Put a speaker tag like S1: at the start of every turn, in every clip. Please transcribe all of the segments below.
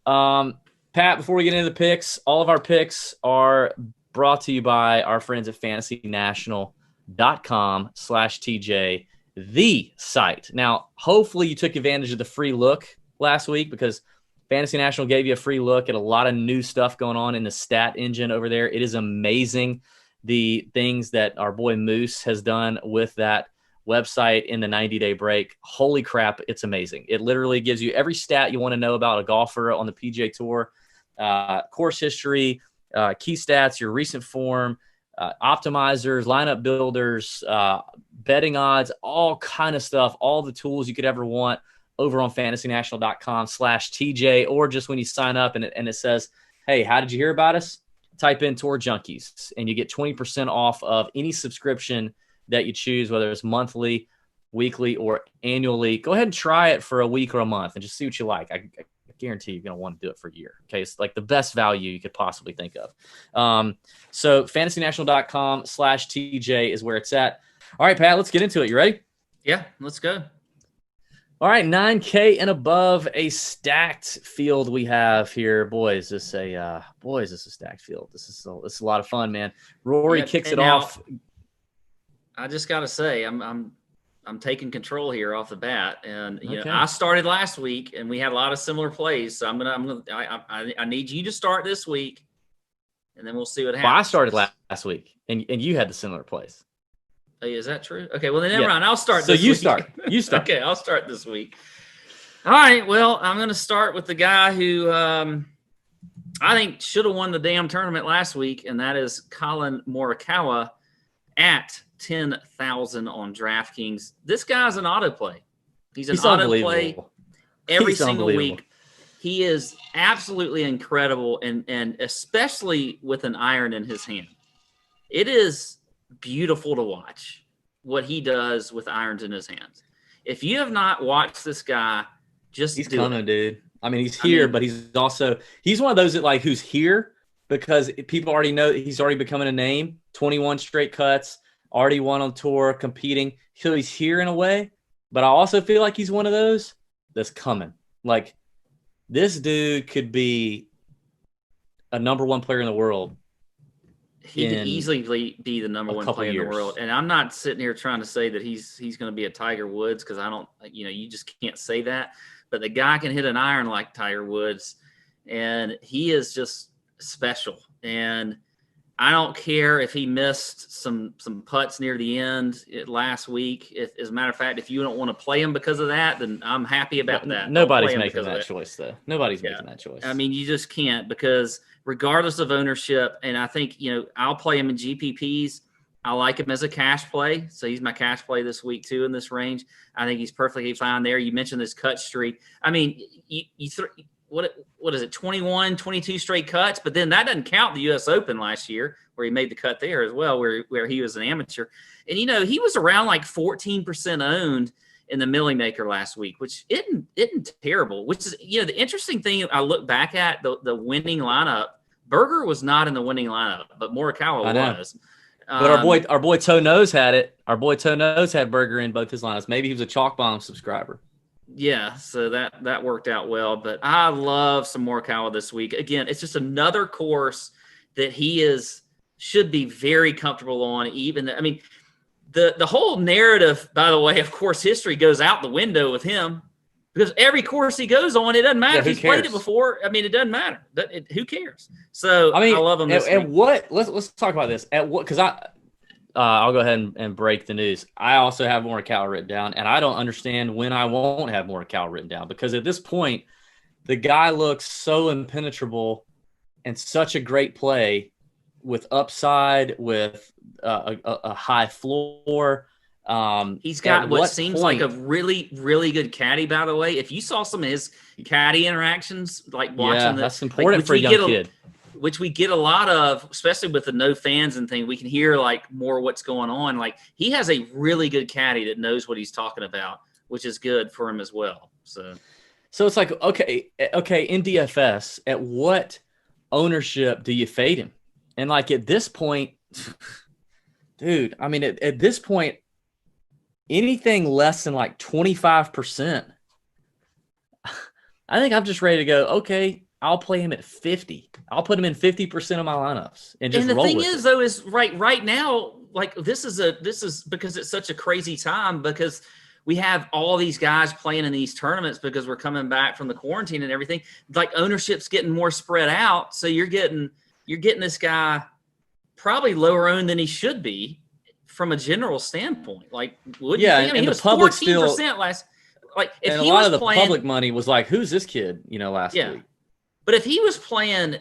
S1: Pat, before we get into the picks, all of our picks are brought to you by our friends at fantasynational.com/TJ, the site. Now, hopefully you took advantage of the free look last week because Fantasy National gave you a free look at a lot of new stuff going on in the stat engine over there. It is amazing the things that our boy Moose has done with that website in the 90-day break. Holy crap, it's amazing. It literally gives you every stat you want to know about a golfer on the PGA Tour, course history, key stats, your recent form, optimizers, lineup builders, betting odds, all kind of stuff, all the tools you could ever want over on fantasynational.com/TJ, or just when you sign up and it says, hey, how did you hear about us? Type in Tour Junkies and you get 20% off of any subscription that you choose, whether it's monthly, weekly, or annually. Go ahead and try it for a week or a month and just see what you like. I guarantee you're going to want to do it for a year. Okay, it's like the best value you could possibly think of. So fantasynational.com/TJ is where it's at. All right, Pat, let's get into it. You ready?
S2: Yeah, let's go.
S1: All right, 9K and above, a stacked field we have here. Boy, is this a stacked field. This is a lot of fun, man. Rory kicks it off.
S2: I just got to say, I'm taking control here off the bat, and you know, I started last week, and we had a lot of similar plays. So I need you to start this week, and then we'll see what happens.
S1: Well, I started last week, and you had the similar plays.
S2: Oh, is that true? Okay, well then never mind. I'll start.
S1: So
S2: this
S1: you
S2: week.
S1: start. You start.
S2: Okay, I'll start this week. All right. Well, I'm going to start with the guy who I think should have won the damn tournament last week, and that is Colin Morikawa at 10,000 on DraftKings. This guy's an autoplay. He's an autoplay every single week. He is absolutely incredible, and especially with an iron in his hand. It is beautiful to watch what he does with irons in his hands. If you have not watched this guy, he's
S1: coming, dude. I mean, he's here, but he's one of those that like who's here because people already know he's already becoming a name. 21 straight cuts, already won on tour, competing. So he's here in a way, but I also feel like he's one of those that's coming. Like this dude could be a number one player in the world.
S2: He could easily be the number one player in the world. And I'm not sitting here trying to say that he's going to be a Tiger Woods because I don't, you just can't say that. But the guy can hit an iron like Tiger Woods, and he is just special. And I don't care if he missed some putts near the end last week. As a matter of fact, if you don't want to play him because of that, then I'm happy about that.
S1: Nobody's making that choice, though. Nobody's making that choice.
S2: I mean, you just can't because regardless of ownership, and I think, I'll play him in GPPs. I like him as a cash play. So he's my cash play this week, too, in this range. I think he's perfectly fine there. You mentioned this cut streak. I mean, what is it, 21, 22 straight cuts? But then that doesn't count the U.S. Open last year where he made the cut there as well, where he was an amateur. And, he was around like 14% owned in the Millie Maker last week, which isn't terrible, which is, the interesting thing I look back at, the winning lineup, Berger was not in the winning lineup, but Morikawa was.
S1: But our boy Toe Nose had it. Our boy Toe Nose had Berger in both his lineups. Maybe he was a Chalk Bomb subscriber.
S2: Yeah, so that worked out well. But I love some Morikawa this week. Again, it's just another course that he should be very comfortable on. The whole narrative, by the way, of course, history goes out the window with him because every course he goes on, it doesn't matter if he's played it before. I mean, it doesn't matter. Who cares? So I love him this week.
S1: Let's talk about this. Because I'll go ahead and break the news. I also have Morikawa written down, and I don't understand when I won't have Morikawa written down because at this point, the guy looks so impenetrable and such a great play with upside, with a high floor.
S2: He's got what seems like a really, really good caddy, by the way. If you saw some of his caddy interactions, like watching
S1: that's important for a young kid.
S2: Which we get a lot of, especially with the no fans and thing. We can hear like more what's going on. Like he has a really good caddy that knows what he's talking about, which is good for him as well. So
S1: it's like, okay, in DFS, at what ownership do you fade him? And like at this point, dude, I mean, at this point, anything less than like 25%, I think I'm just ready to go, okay, I'll play him at 50. I'll put him in 50% of my lineups and just
S2: the
S1: roll
S2: thing
S1: with
S2: is,
S1: it.
S2: though, is right now, like this is because it's such a crazy time because we have all these guys playing in these tournaments because we're coming back from the quarantine and everything. Like ownership's getting more spread out, so you're getting this guy probably lower owned than he should be from a general standpoint. Like, wouldn't you think? I mean, he was 14% last. Like, if he was playing,
S1: public money was like, "Who's this kid?" Last week.
S2: But if he was playing,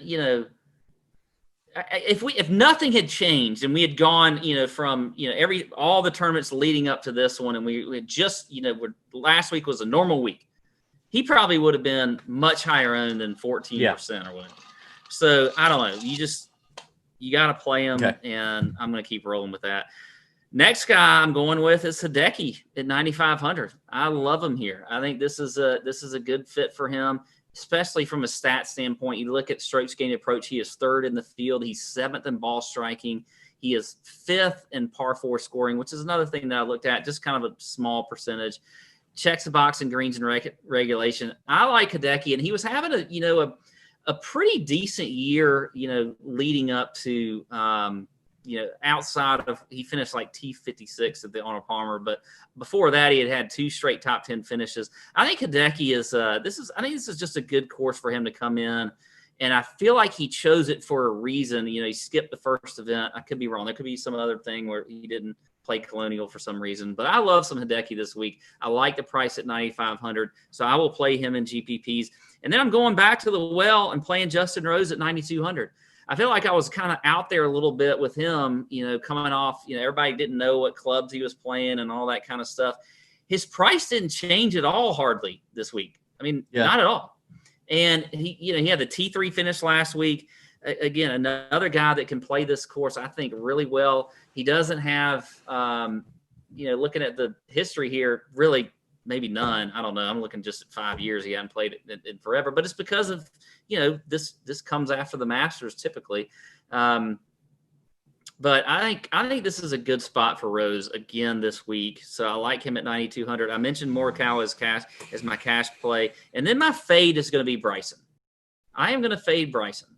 S2: if nothing had changed and we had gone, from all the tournaments leading up to this one, and we had just, last week was a normal week, he probably would have been much higher owned than 14% or whatever. So I don't know. You got to play him, and I'm going to keep rolling with that. Next guy I'm going with is Sadecki at 9,500. I love him here. I think this is a good fit for him, especially from a stat standpoint. You look at strokes gained approach, he is third in the field. He's seventh in ball striking. He is fifth in par four scoring, which is another thing that I looked at, just kind of a small percentage. Checks the box in greens and regulation. I like Sadecki, and he was having a pretty decent year, leading up to, outside of, he finished like T56 at the Arnold Palmer, but before that he had two straight top 10 finishes. I think Sadecki is this is just a good course for him to come in, and I feel like he chose it for a reason. He skipped the first event. I could be wrong. There could be some other thing where he didn't play Colonial for some reason, but I love some Sadecki this week. I like the price at 9,500, so I will play him in GPPs. And then I'm going back to the well and playing Justin Rose at 9,200. I feel like I was kind of out there a little bit with him, coming off, everybody didn't know what clubs he was playing and all that kind of stuff. His price didn't change at all hardly this week. I mean, not at all. And he had the T3 finish last week. Again, another guy that can play this course, I think, really well. He doesn't have, looking at the history here, really maybe none. I don't know. I'm looking just at 5 years. He hasn't played it in forever, but it's because of, this comes after the Masters typically. But I think this is a good spot for Rose again this week. So I like him at 9,200. I mentioned Morikawa as my cash play. And then my fade is going to be Bryson. I am going to fade Bryson.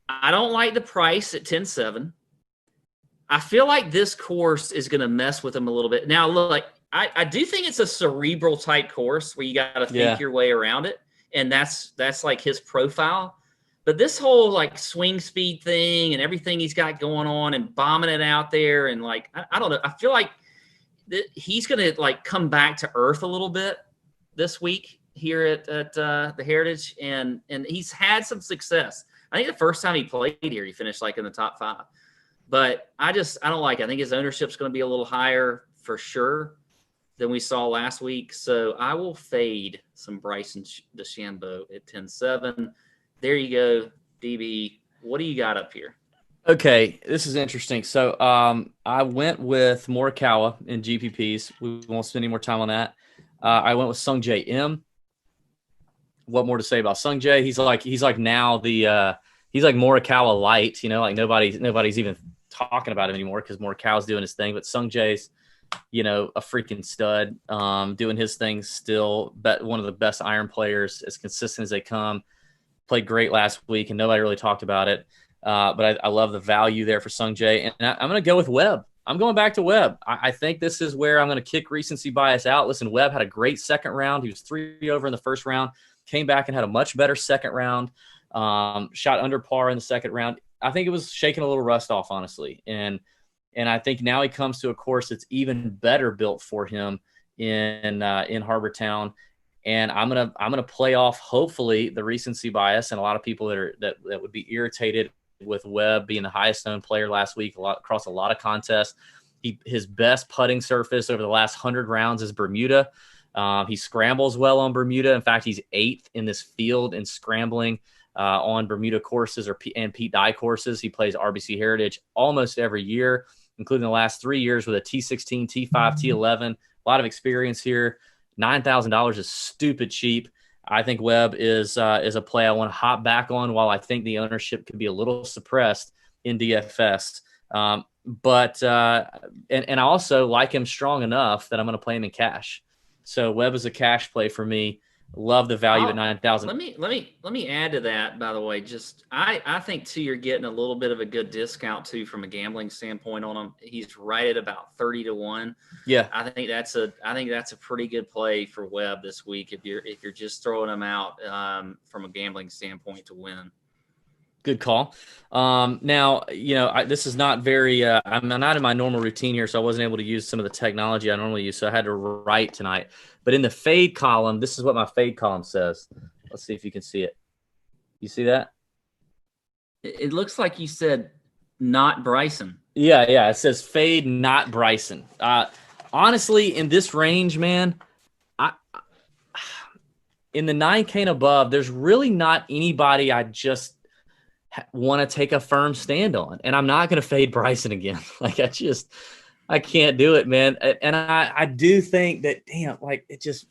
S2: I don't like the price at 10.7. I feel like this course is going to mess with him a little bit. Now, look, I do think it's a cerebral type course where you got to think your way around it. And that's like his profile. But this whole like swing speed thing and everything he's got going on and bombing it out there and like, I don't know. I feel like he's going to like come back to earth a little bit this week here at the Heritage. And he's had some success. I think the first time he played here, he finished like in the top 5. But I don't like it. I think his ownership's going to be a little higher for sure than we saw last week. So I will fade some Bryson DeChambeau at 10.7. There you go, DB. What do you got up here?
S1: Okay, this is interesting. So I went with Morikawa in GPPs. We won't spend any more time on that. I went with Sungjae M. What more to say about Sungjae? He's like now the he's like Morikawa light. Like nobody's even talking about him anymore because Morikawa's doing his thing. But Sungjae's a freaking stud, doing his thing still. One of the best iron players, as consistent as they come. Played great last week, and nobody really talked about it. But I love the value there for Sungjae. And I'm going to go with Webb. I'm going back to Webb. I think this is where I'm going to kick recency bias out. Listen, Webb had a great second round. He was 3 over in the first round, came back and had a much better second round, shot under par in the second round. I think it was shaking a little rust off, honestly. And I think now he comes to a course that's even better built for him in Harbor Town. And I'm gonna play off, hopefully, the recency bias and a lot of people that would be irritated with Webb being the highest owned player last week across a lot of contests. His best putting surface over the last 100 rounds is Bermuda. He scrambles well on Bermuda. In fact, he's 8th in this field in scrambling on Bermuda courses and Pete Dye courses. He plays RBC Heritage almost every year, including the last 3 years with a T16, T5, T11. A lot of experience here. $9,000 is stupid cheap. I think Webb is a play I want to hop back on while I think the ownership could be a little suppressed in DFS. But I also like him strong enough that I'm going to play him in cash. So Webb is a cash play for me. Love the value at 9,000.
S2: Let me add to that. By the way, just I think too you're getting a little bit of a good discount too from a gambling standpoint on him. He's right at about 30-1.
S1: Yeah,
S2: I think that's a pretty good play for Webb this week if you're just throwing him out from a gambling standpoint to win.
S1: good call. Now, this is not very. I'm not in my normal routine here, so I wasn't able to use some of the technology I normally use. So I had to write tonight. But in the fade column, this is what my fade column says. Let's see if you can see it. You see that?
S2: It looks like you said not Bryson.
S1: Yeah. It says fade, not Bryson. Honestly, in this range, man, in the 9K and above, there's really not anybody I just want to take a firm stand on. And I'm not going to fade Bryson again. Like, I can't do it, man. And I do think that, damn, like, it just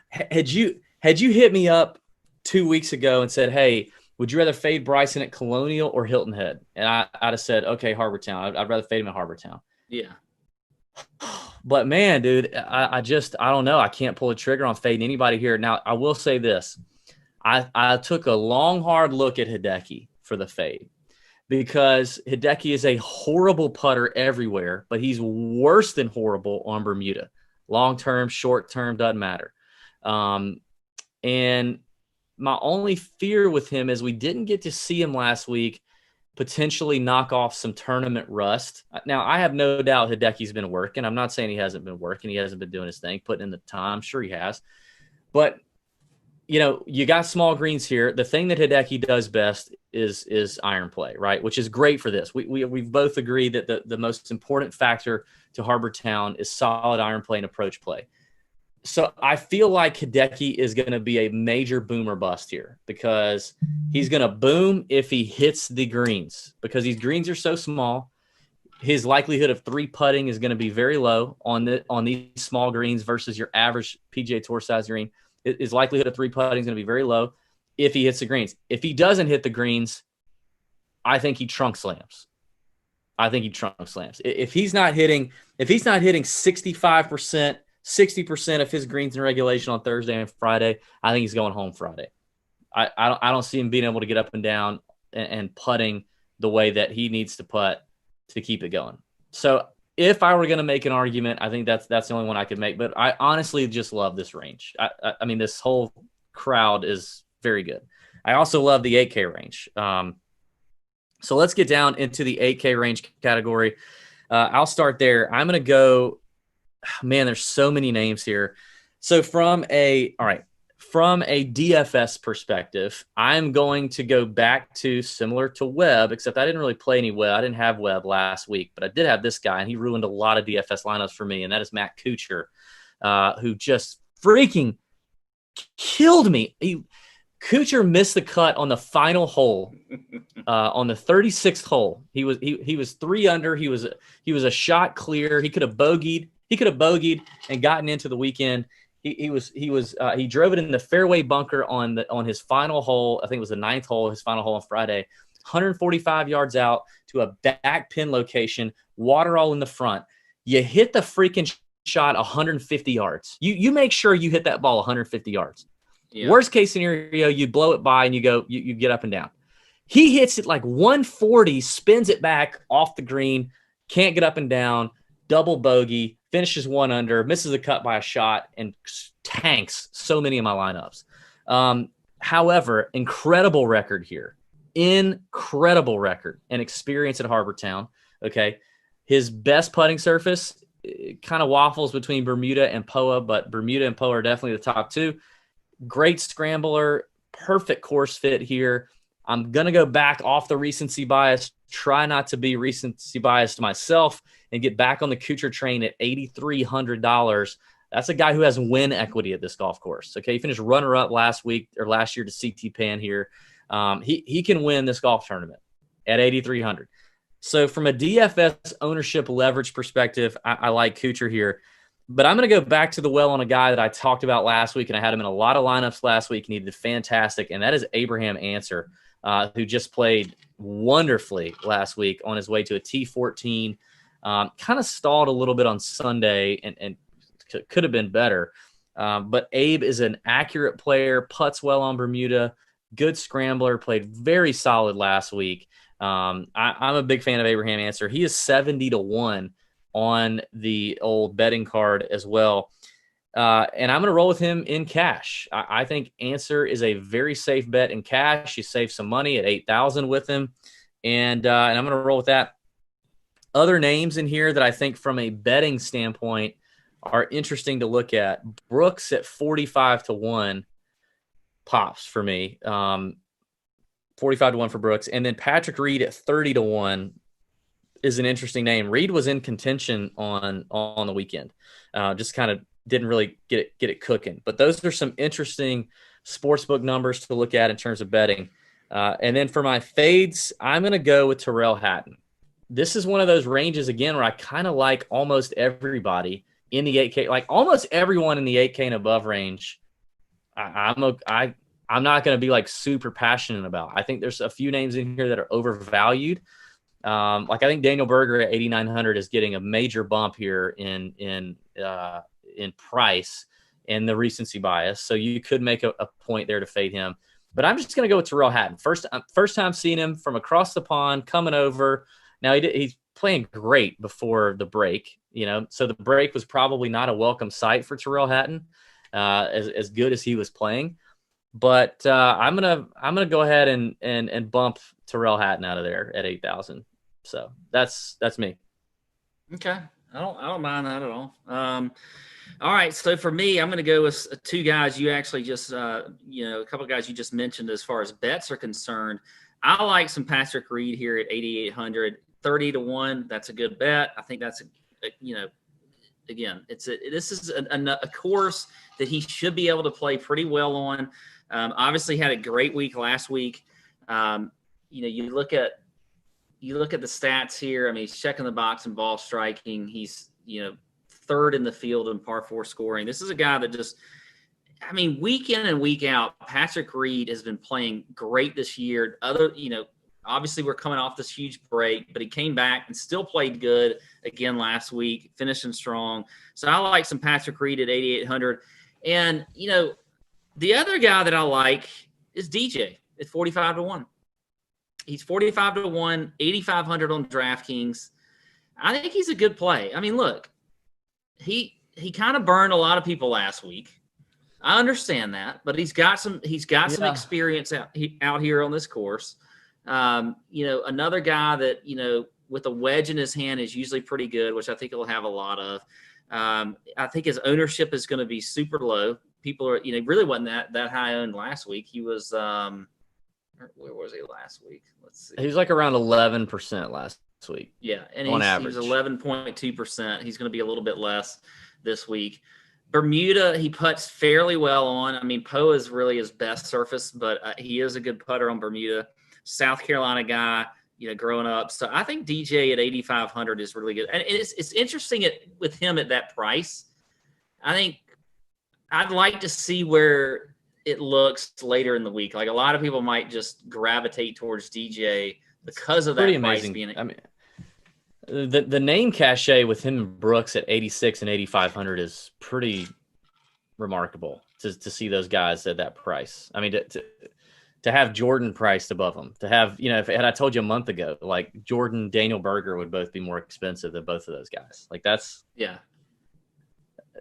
S1: had you hit me up 2 weeks ago and said, hey, would you rather fade Bryson at Colonial or Hilton Head? And I'd have said, okay, Harbor Town. I'd rather fade him at Harbor Town.
S2: Yeah.
S1: But man, dude, I don't know. I can't pull a trigger on fading anybody here. Now, I will say this. I took a long, hard look at Sadecki for the fade because Sadecki is a horrible putter everywhere, but he's worse than horrible on Bermuda. Long-term, short-term, doesn't matter. And my only fear with him is we didn't get to see him last week potentially knock off some tournament rust. Now, I have no doubt Sadecki's been working. I'm not saying he hasn't been working. He hasn't been doing his thing, putting in the time. I'm sure he has. But, you got small greens here. The thing that Sadecki does best is iron play, right? Which is great for this. We've both agreed that the most important factor to Harbor Town is solid iron play and approach play. So I feel like Sadecki is going to be a major boomer bust here because he's going to boom if he hits the greens because these greens are so small. His likelihood of three putting is going to be very low on these small greens versus your average PGA Tour size green. His likelihood of three putting is going to be very low if he hits the greens. If he doesn't hit the greens, I think he trunk slams. If he's not hitting 65%, 60% of his greens in regulation on Thursday and Friday, I think he's going home Friday. I don't see him being able to get up and down and putting the way that he needs to putt to keep it going. So if I were going to make an argument, I think that's the only one I could make. But I honestly just love this range. I mean, this whole crowd is very good. I also love the 8K range. So let's get down into the 8K range category. I'll start there. I'm going to go, man, there's so many names here. So from a DFS perspective, I'm going to go back to similar to Webb, except I didn't really play any Webb. I didn't have Webb last week, but I did have this guy, and he ruined a lot of DFS lineups for me, and that is Matt Kuchar, who just freaking killed me. Kuchar missed the cut on the final hole, on the 36th hole. He was 3 under. He was a shot clear. He could have bogeyed and gotten into the weekend. He drove it in the fairway bunker on his final hole. I think it was the 9th hole, his final hole on Friday. 145 yards out to a back pin location, water all in the front. You hit the freaking shot 150 yards. You make sure you hit that ball 150 yards. Yeah. Worst case scenario, you blow it by and you get up and down. He hits it like 140, spins it back off the green, can't get up and down, double bogey, finishes 1 under, misses a cut by a shot, and tanks so many of my lineups. However, incredible record here. Incredible record and experience at Harbor Town. Okay. His best putting surface kind of waffles between Bermuda and POA, but Bermuda and POA are definitely the top 2. Great scrambler, perfect course fit here. I'm going to go back off the recency bias, try not to be recency biased myself, and get back on the Kuchar train at $8,300. That's a guy who has win equity at this golf course. Okay, he finished runner-up last year to CT Pan here. He can win this golf tournament at $8,300. So from a DFS ownership leverage perspective, I like Kuchar here. But I'm going to go back to the well on a guy that I talked about last week, and I had him in a lot of lineups last week, and he did fantastic, and that is Abraham Answer, who just played wonderfully last week on his way to a T14. Kind of stalled a little bit on Sunday and could have been better. But Abe is an accurate player, putts well on Bermuda, good scrambler, played very solid last week. I'm a big fan of Abraham Answer. He is 70-1 on the old betting card as well. And I'm going to roll with him in cash. I think Answer is a very safe bet in cash. You save some money at 8,000 with him. And I'm going to roll with that. Other names in here that I think from a betting standpoint are interesting to look at. Brooks at 45-1 pops for me. 45-1 for Brooks. And then Patrick Reed at 30-1 is an interesting name. Reed was in contention on the weekend. Just kind of didn't really get it cooking. But those are some interesting sportsbook numbers to look at in terms of betting. And then for my fades, I'm going to go with Tyrrell Hatton. This is one of those ranges, again, where I kind of like almost everybody in the 8K. Like almost everyone in the 8K and above range, I'm not going to be like super passionate about. I think there's a few names in here that are overvalued. Like I think Daniel Berger at 8,900 is getting a major bump here in price and the recency bias. So you could make a point there to fade him. But I'm just going to go with Tyrrell Hatton. First time seeing him from across the pond, coming over. Now he's playing great before the break, so the break was probably not a welcome sight for Tyrrell Hatton, as good as he was playing. But I'm gonna go ahead and bump Tyrrell Hatton out of there at 8,000. So that's me.
S2: Okay, I don't mind that at all. All right, so for me, I'm going to go with two guys you actually just, a couple of guys you just mentioned as far as bets are concerned. I like some Patrick Reed here at 8,800, 30-1. That's a good bet. I think that's again, this is a course that he should be able to play pretty well on. Obviously had a great week last week. You look at the stats here. I mean, he's checking the box in ball striking. He's, third in the field in par 4 scoring. This is a guy that just, week in and week out, Patrick Reed has been playing great this year. Obviously we're coming off this huge break, but he came back and still played good again last week, finishing strong. So I like some Patrick Reed at 8,800. And, the other guy that I like is DJ at 45-1. He's 45-1, 8,500 on DraftKings. I think he's a good play. Look, he kind of burned a lot of people last week. I understand that, but he's got some experience out here on this course. Another guy that, with a wedge in his hand is usually pretty good, which I think he'll have a lot of. I think his ownership is going to be super low. People are, really wasn't that high owned last week. He was, where was he last week? Let's see.
S1: He was like around 11% last week.
S2: Yeah, and
S1: on average.
S2: He was 11.2%. He's going to be a little bit less this week. Bermuda, he putts fairly well on. Poe is really his best surface, but he is a good putter on Bermuda. South Carolina guy, growing up. So I think DJ at 8,500 is really good. And it's interesting with him at that price. I think I'd like to see where it looks later in the week. Like a lot of people might just gravitate towards DJ because of that
S1: pretty
S2: price
S1: amazing.
S2: being.
S1: The name cachet with him and Brooks at 86 and 8,500 is pretty remarkable to see those guys at that price. To have Jordan priced above them, to have, had I told you a month ago, like Jordan, Daniel Berger would both be more expensive than both of those guys. Like that's,
S2: yeah.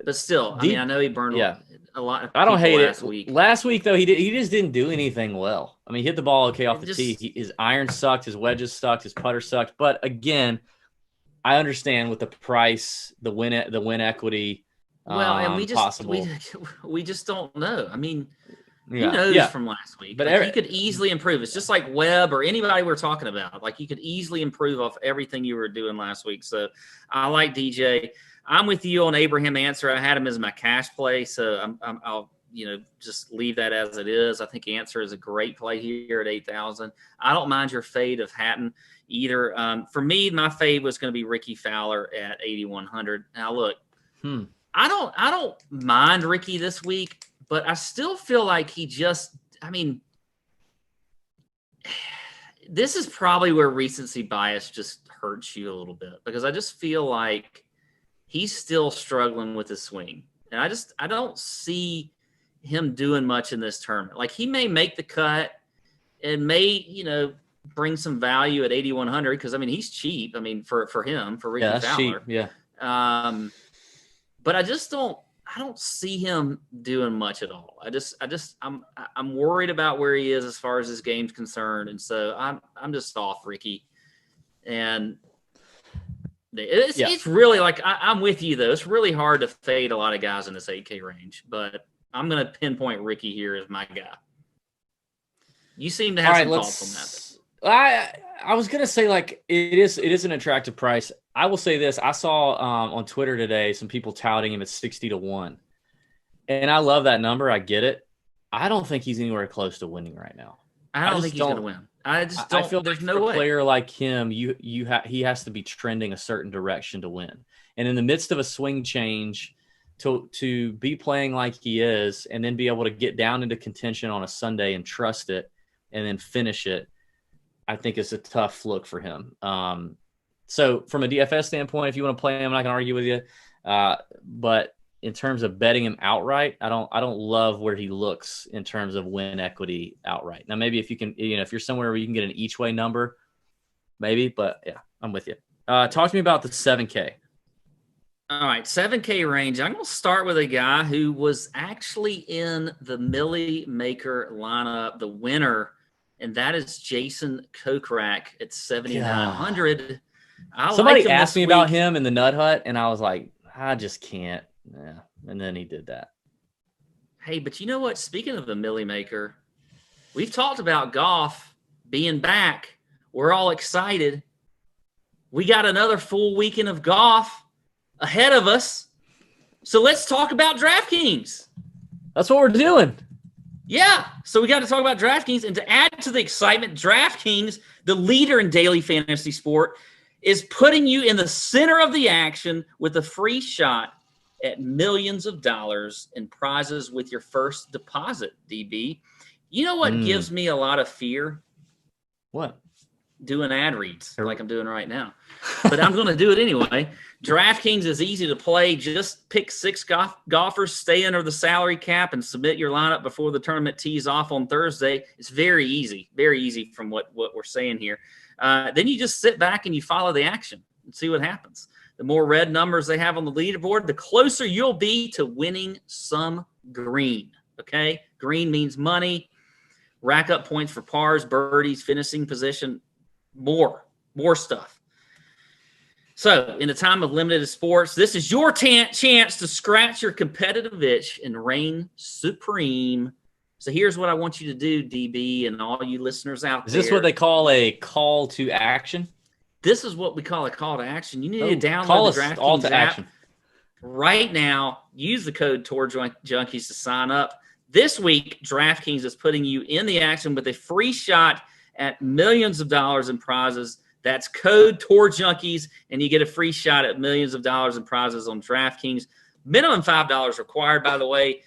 S2: But still, I know he burned a lot of people.
S1: I don't hate
S2: last
S1: it.
S2: Week.
S1: Last week, though, he just didn't do anything well. He hit the ball okay off the tee. His iron sucked, his wedges sucked, his putter sucked. But again, I understand with the price, the win equity.
S2: And we just don't know. Who knows from last week? But you could easily improve. It's just like Webb or anybody we're talking about. Like you could easily improve off everything you were doing last week. So I like DJ. I'm with you on Abraham Answer. I had him as my cash play, so I'll just leave that as it is. I think Answer is a great play here at 8,000. I don't mind your fade of Hatton either. For me, my fade was going to be Ricky Fowler at 8,100. Now look, I don't mind Ricky this week, but I still feel like he just. This is probably where recency bias just hurts you a little bit because I just feel like he's still struggling with his swing. And I don't see him doing much in this tournament. Like, he may make the cut and may, bring some value at 8,100 because, I mean, he's cheap. I mean, for him, for Ricky Fowler.
S1: Cheap. Yeah.
S2: But I don't see him doing much at all. I'm worried about where he is as far as his game's concerned. And so I'm just off Ricky. And it's really like, I'm with you though. It's really hard to fade a lot of guys in this 8K range, but I'm going to pinpoint Ricky here as my guy. You seem to have some thoughts on that.
S1: I was going to say, like, it is an attractive price. I will say this. I saw on Twitter today some people touting him at 60-1. And I love that number. I get it. I don't think he's anywhere close to winning right now.
S2: I don't think he's going to win. I just don't. I feel there's no way.
S1: A player like him, he has to be trending a certain direction to win. And in the midst of a swing change, to be playing like he is and then be able to get down into contention on a Sunday and trust it and then finish it, I think it's a tough look for him. So from a DFS standpoint, if you want to play him, I'm not going to argue with you. But in terms of betting him outright, I don't love where he looks in terms of win equity outright. Now, maybe if you can, if you're somewhere where you can get an each way number, maybe, but yeah, I'm with you. Talk to me about the 7K.
S2: All right, 7K range. I'm going to start with a guy who was actually in the Millie Maker lineup, the winner, and that is Jason Kokrak at 7,900.
S1: Somebody asked me about him in the Nut Hut, and I was like, I just can't. Yeah, and then he did that.
S2: Hey, but you know what? Speaking of the Millie Maker, we've talked about golf being back. We're all excited. We got another full weekend of golf ahead of us. So let's talk about DraftKings.
S1: That's what we're doing.
S2: Yeah. So we got to talk about DraftKings. And to add to the excitement, DraftKings, the leader in daily fantasy sport, is putting you in the center of the action with a free shot at millions of dollars in prizes with your first deposit, DB. You know what gives me a lot of fear?
S1: What?
S2: Doing ad reads like I'm doing right now. But I'm going to do it anyway. DraftKings is easy to play. Just pick 6 golfers, stay under the salary cap, and submit your lineup before the tournament tees off on Thursday. It's very easy from what we're saying here. Then you just sit back and you follow the action and see what happens. The more red numbers they have on the leaderboard, the closer you'll be to winning some green, okay? Green means money. Rack up points for pars, birdies, finishing position, more stuff. So in a time of limited sports, this is your chance to scratch your competitive itch and reign supreme. So here's what I want you to do, DB, and all you listeners out there.
S1: Is this what they call a call to action?
S2: This is what we call a call to action. You need to download the DraftKings app
S1: action
S2: right now. Use the code Tour Junkies to sign up. This week, DraftKings is putting you in the action with a free shot at millions of dollars in prizes. That's code Tour Junkies, and you get a free shot at millions of dollars in prizes on DraftKings. Minimum $5 required, by the way.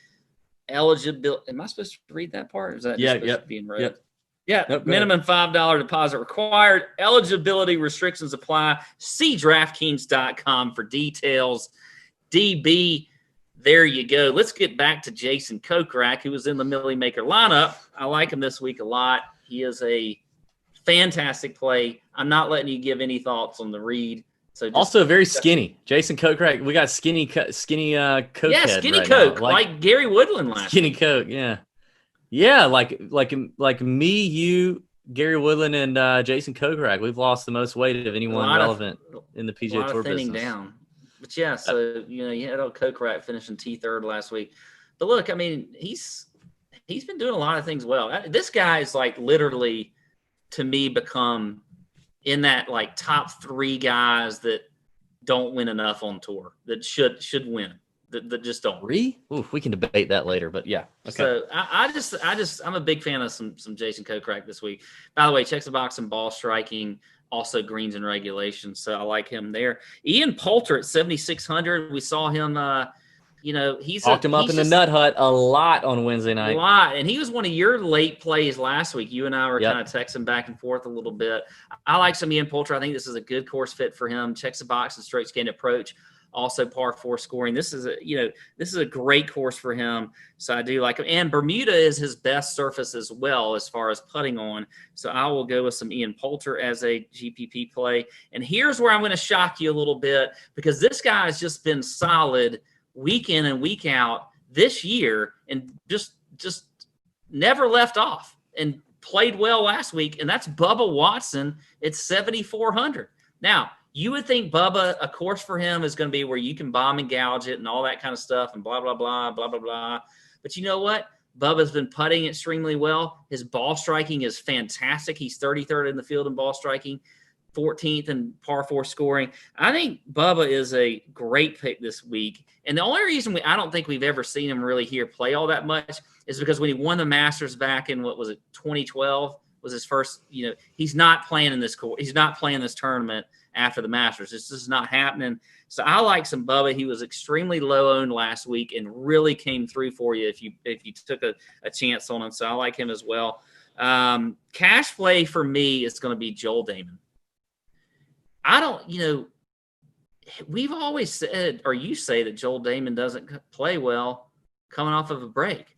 S2: Eligibility. Am I supposed to read that part? Or is that supposed to be in red?
S1: Yep.
S2: Yeah, nope, minimum $5 deposit required. Eligibility restrictions apply. See DraftKings.com for details. DB, there you go. Let's get back to Jason Kokrak, who was in the Millie Maker lineup. I like him this week a lot. He is a fantastic play. I'm not letting you give any thoughts on the read. So
S1: also very skinny. Jason Kokrak, we got skinny Coke
S2: yeah,
S1: head
S2: skinny
S1: right
S2: Coke,
S1: now.
S2: like Gary Woodland last
S1: Skinny
S2: week.
S1: Coke, yeah. Yeah, like me, you, Gary Woodland, and Jason Kokrak. We've lost the most weight of anyone relevant in the PGA Tour business.
S2: Down. But yeah, so you had old Kokrak finishing T3rd last week. But look, I mean, he's been doing a lot of things well. This guy is like literally, to me, become in that like top 3 guys that don't win enough on tour, that should win, that just don't.
S1: 3? Oof, we can debate that later, but yeah. Okay.
S2: So I'm a big fan of some Jason Kokrak this week. By the way, checks the box and ball striking, also greens and regulations. So I like him there. Ian Poulter at 7,600. We saw him. He's
S1: talked him up in the Nut Hut a lot on Wednesday night.
S2: A lot, and he was one of your late plays last week. You and I were kind of texting back and forth a little bit. I like some Ian Poulter. I think this is a good course fit for him. Checks the box and straight skin approach. Also par 4 scoring. This is a great course for him. So I do like him. And Bermuda is his best surface as well as far as putting on. So I will go with some Ian Poulter as a GPP play. And here's where I'm going to shock you a little bit, because this guy has just been solid week in and week out this year and just never left off and played well last week. And that's Bubba Watson at 7,400. Now, you would think Bubba, a course for him is going to be where you can bomb and gouge it and all that kind of stuff and blah, blah, blah, blah, blah, blah. But you know what? Bubba's been putting extremely well. His ball striking is fantastic. He's 33rd in the field in ball striking, 14th in par 4 scoring. I think Bubba is a great pick this week. And the only reason I don't think we've ever seen him really here play all that much is because when he won the Masters back in, 2012 was his first, he's not playing in this course. He's not playing this tournament after the Masters. It's just not happening. So I like some Bubba. He was extremely low owned last week and really came through for you if you took a chance on him. So I like him as well. Cash play for me is going to be Joel Damon. We've always said, or you say, that Joel Damon doesn't play well coming off of a break.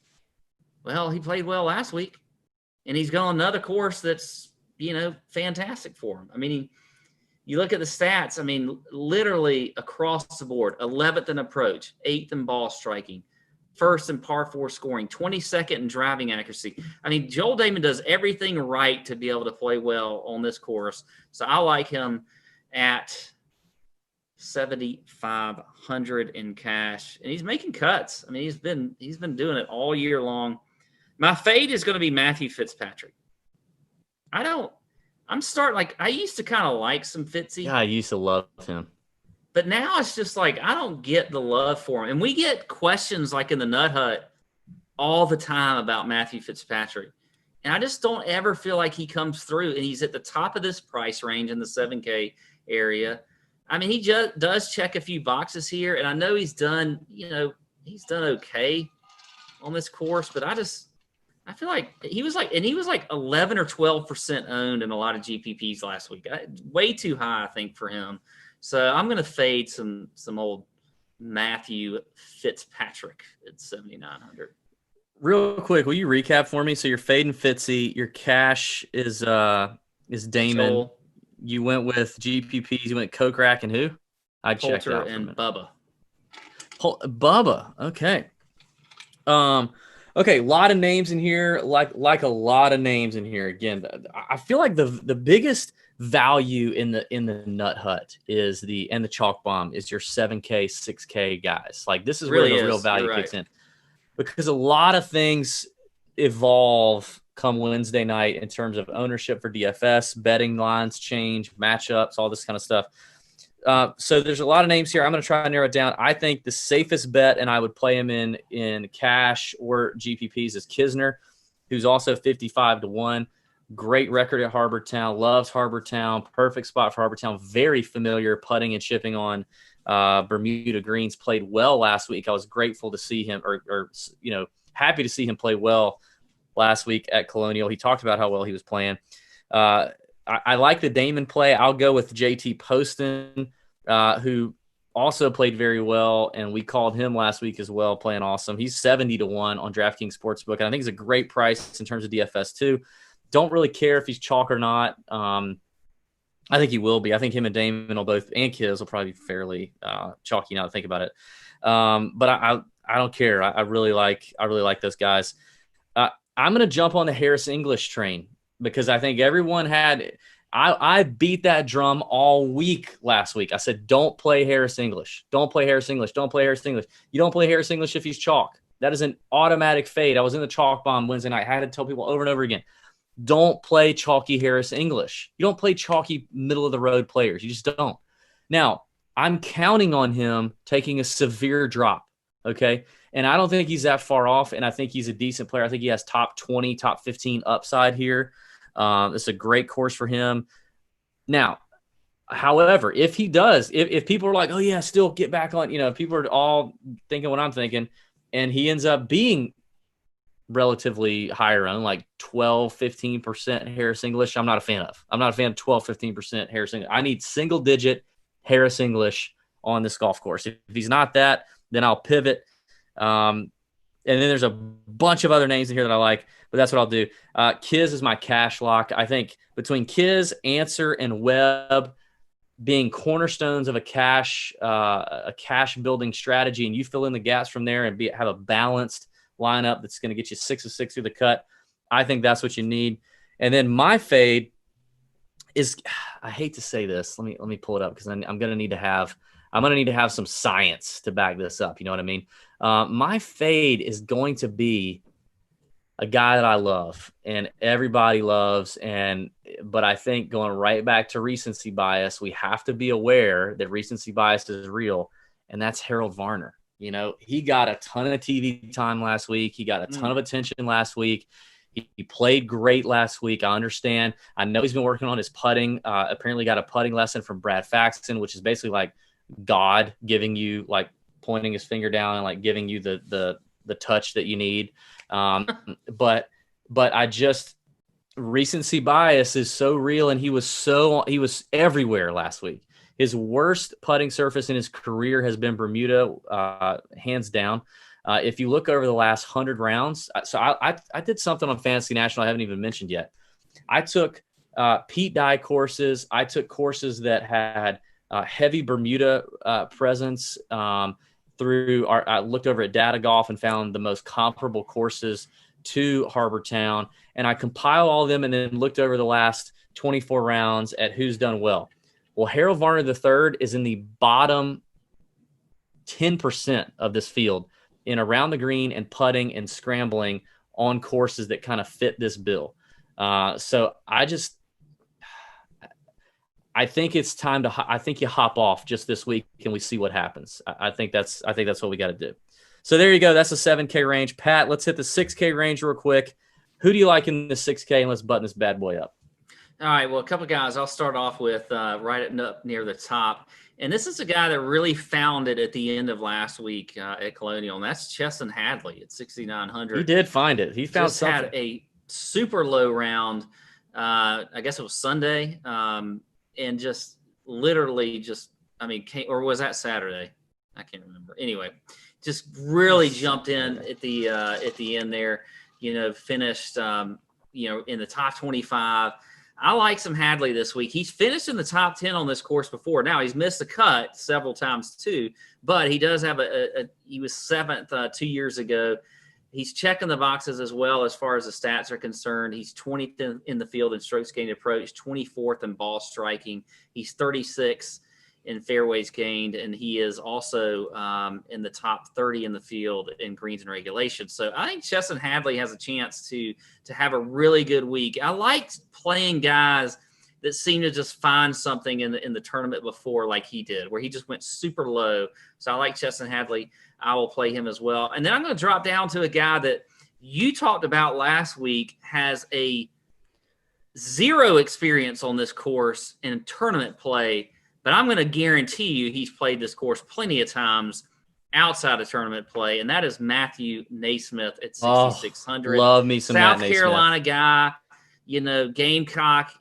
S2: Well, he played well last week, and he's got another course that's, fantastic for him. I mean, you look at the stats, literally across the board, 11th in approach, 8th in ball striking, 1st in par 4 scoring, 22nd in driving accuracy. Joel Damon does everything right to be able to play well on this course. So I like him at 7,500 in cash, and he's making cuts. He's been doing it all year long. My fade is going to be Matthew Fitzpatrick. I used to kind of like some Fitzy.
S1: Yeah, I used to love him.
S2: But now it's just like, I don't get the love for him. And we get questions like in the Nut Hut all the time about Matthew Fitzpatrick. And I just don't ever feel like he comes through, and he's at the top of this price range in the 7K area. He just does check a few boxes here, and I know he's done okay on this course, but I feel like he was like 11 or 12% owned in a lot of GPPs last week. Way too high, I think, for him. So I'm going to fade some old Matthew Fitzpatrick at 7,900.
S1: Real quick, will you recap for me? So you're fading Fitzy. Your cash is Damon.
S2: Joel.
S1: You went with GPPs. You went Kokrak and who? I checked
S2: Poulter
S1: out
S2: and Bubba.
S1: Bubba. Okay. Okay. A lot of names in here. Like a lot of names in here. Again, I feel like the biggest value in the Nut Hut is the Chalk Bomb is your 7K, 6K guys. Like, this is
S2: Really
S1: where the real value kicks in, because a lot of things evolve come Wednesday night in terms of ownership for DFS, betting lines change, matchups, all this kind of stuff. So there's a lot of names here. I'm going to try and narrow it down. I think the safest bet, and I would play him in cash or GPPs, is Kisner, who's also 55-1. Great record at Harbor Town, loves Harbor Town, perfect spot for Harbor Town, very familiar putting and chipping on Bermuda greens, played well last week. I was grateful to see him, or happy to see him play well last week at Colonial. He talked about how well he was playing. I like the Damon play. I'll go with JT Poston, who also played very well, and we called him last week as well, playing awesome. He's 70-1 on DraftKings Sportsbook, and I think it's a great price in terms of DFS too. Don't really care if he's chalk or not. I think he will be. I think him and Damon will both, and Kiz will probably be fairly chalky now to think about it. But I don't care. I really like those guys. I'm going to jump on the Harris English train, because I think everyone had – I beat that drum all week last week. I said, don't play Harris English. Don't play Harris English. Don't play Harris English. You don't play Harris English if he's chalk. That is an automatic fade. I was in the Chalk Bomb Wednesday night. I had to tell people over and over again, don't play chalky Harris English. You don't play chalky middle-of-the-road players. You just don't. Now, I'm counting on him taking a severe drop, okay? And I don't think he's that far off, and I think he's a decent player. I think he has top 20, top 15 upside here. It's a great course for him. Now, however, if he does, if people are like, oh, yeah, still get back on, if people are all thinking what I'm thinking, and he ends up being relatively higher owned, like 12, 15% Harris English, I'm not a fan of. I'm not a fan of 12, 15% Harris English. I need single-digit Harris English on this golf course. If he's not that, then I'll pivot. And then there's a bunch of other names in here that I like, but that's what I'll do. Kiz is my cash lock. I think between Kiz, Answer, and Webb being cornerstones of a cash building strategy, and you fill in the gaps from there and have a balanced lineup that's going to get you 6 of 6 through the cut. I think that's what you need. And then my fade is, I hate to say this. Let me pull it up because I'm going to need to have some science to back this up. You know what I mean? My fade is going to be a guy that I love and everybody loves. But I think going right back to recency bias, we have to be aware that recency bias is real. And that's Harold Varner. You know, he got a ton of TV time last week. He got a ton of attention last week. He played great last week. I understand. I know he's been working on his putting. Apparently got a putting lesson from Brad Faxon, which is basically like God giving you, like, pointing his finger down and like giving you the touch that you need. But I just, recency bias is so real. And he was everywhere last week. His worst putting surface in his career has been Bermuda, hands down. If you look over the last 100 rounds, so I did something on Fantasy National I haven't even mentioned yet. I took Pete Dye courses. I took courses that had heavy Bermuda presence. I looked over at Data Golf and found the most comparable courses to Harbor Town, and I compiled all of them and then looked over the last 24 rounds at who's done well. Well, Harold Varner III is in the bottom 10% of this field in around the green and putting and scrambling on courses that kind of fit this bill. So I think it's time I think you hop off just this week and we see what happens. I think that's what we got to do. So there you go. That's the 7K range. Pat, let's hit the 6K range real quick. Who do you like in the 6K? And let's button this bad boy up.
S2: All right, well, a couple of guys I'll start off with right up near the top. And this is a guy that really found it at the end of last week at Colonial, and that's Chesson Hadley at 6,900.
S1: He did find it. He found something.
S2: Had a super low round, I guess it was Sunday, and just literally or was that Saturday? I can't remember. Anyway, just really jumped in at the end there, finished, in the top 25. I like some Hadley this week. He's finished in the top 10 on this course before. Now, he's missed the cut several times too, but he does have he was 7th 2 years ago. He's checking the boxes as well as far as the stats are concerned. He's 20th in the field in strokes gained approach, 24th in ball striking. He's 36th in fairways gained, and he is also in the top 30 in the field in greens and regulation. So I think Chesson Hadley has a chance to have a really good week. I like playing guys that seem to just find something in the tournament before, like he did, where he just went super low. So I like Chesson Hadley. I will play him as well. And then I'm going to drop down to a guy that you talked about last week, has a zero experience on this course in tournament play, but I'm going to guarantee you he's played this course plenty of times outside of tournament play, and that is Matthew Naismith at 6,600.
S1: Love me some
S2: South
S1: Matt
S2: Carolina guy, Gamecock.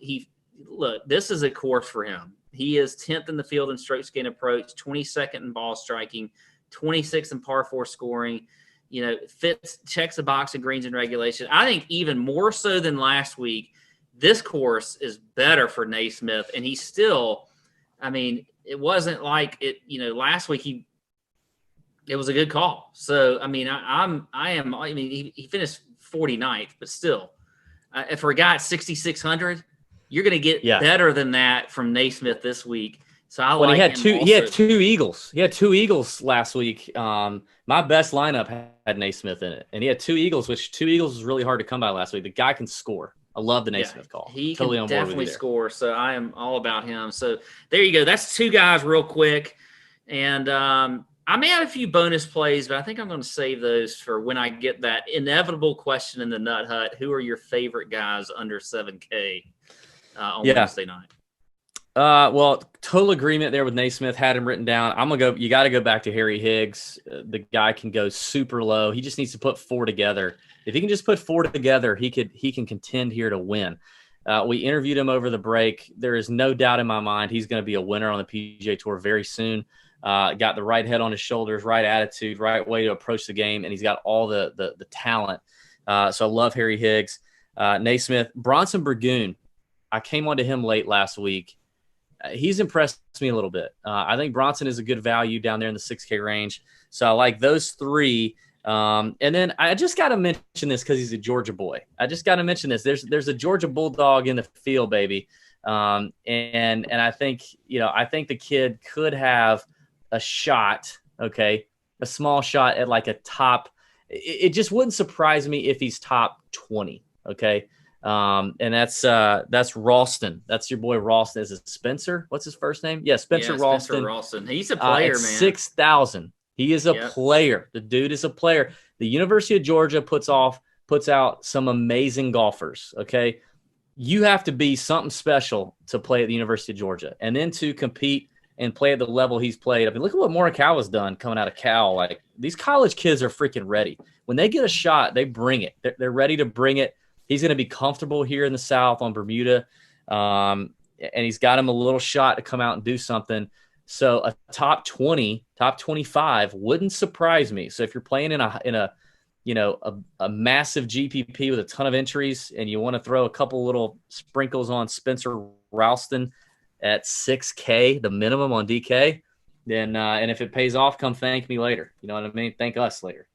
S2: This is a course for him. He is 10th in the field in strokes gained approach, 22nd in ball striking, 26th in par 4 scoring. Fits, checks the box in greens and regulation. I think even more so than last week, this course is better for Naismith, and he's still. It wasn't like it. Last week it was a good call. So he finished 49th, but still, for a guy at 6,600, you're going to get better than that from Naismith this week. So
S1: he had two eagles. He had 2 eagles last week. My best lineup had Naismith in it, and he had 2 eagles, which 2 eagles is really hard to come by last week. The guy can score. I love the Naismith call.
S2: He totally can definitely score, so I am all about him. So there you go. That's 2 guys real quick. And I may have a few bonus plays, but I think I'm going to save those for when I get that inevitable question in the Nut Hut. Who are your favorite guys under 7K on Wednesday night?
S1: Well, total agreement there with Naismith. Had him written down. You got to go back to Harry Higgs. The guy can go super low. He just needs to put 4 together. If he can just put 4 together, he can contend here to win. We interviewed him over the break. There is no doubt in my mind he's going to be a winner on the PGA Tour very soon. got the right head on his shoulders, right attitude, right way to approach the game, and he's got all the talent. So I love Harry Higgs. Naismith. Bronson Burgoon, I came onto him late last week. He's impressed me a little bit. I think Bronson is a good value down there in the 6K range. So I like those three. And then I just got to mention this because he's a Georgia boy. I just got to mention this. There's a Georgia Bulldog in the field, baby. And I think, I think the kid could have a shot, okay, a small shot at like a top. It just wouldn't surprise me if he's top 20, okay. And that's Ralston. That's your boy Ralston. Is it Spencer? What's his first name? Yeah, Spencer Ralston.
S2: Spencer Ralston. He's a player, man.
S1: 6,000. He is a player. The dude is a player. The University of Georgia puts out some amazing golfers. Okay, you have to be something special to play at the University of Georgia, and then to compete and play at the level he's played. I mean, look at what Morikawa's done coming out of Cal. Like, these college kids are freaking ready. When they get a shot, they bring it. They're ready to bring it. He's going to be comfortable here in the South on Bermuda, and he's got him a little shot to come out and do something. So a top 20, top 25 wouldn't surprise me. So if you're playing in a massive GPP with a ton of entries and you want to throw a couple little sprinkles on Spencer Ralston at 6K, the minimum on DK, then and if it pays off, come thank me later. You know what I mean? Thank us later.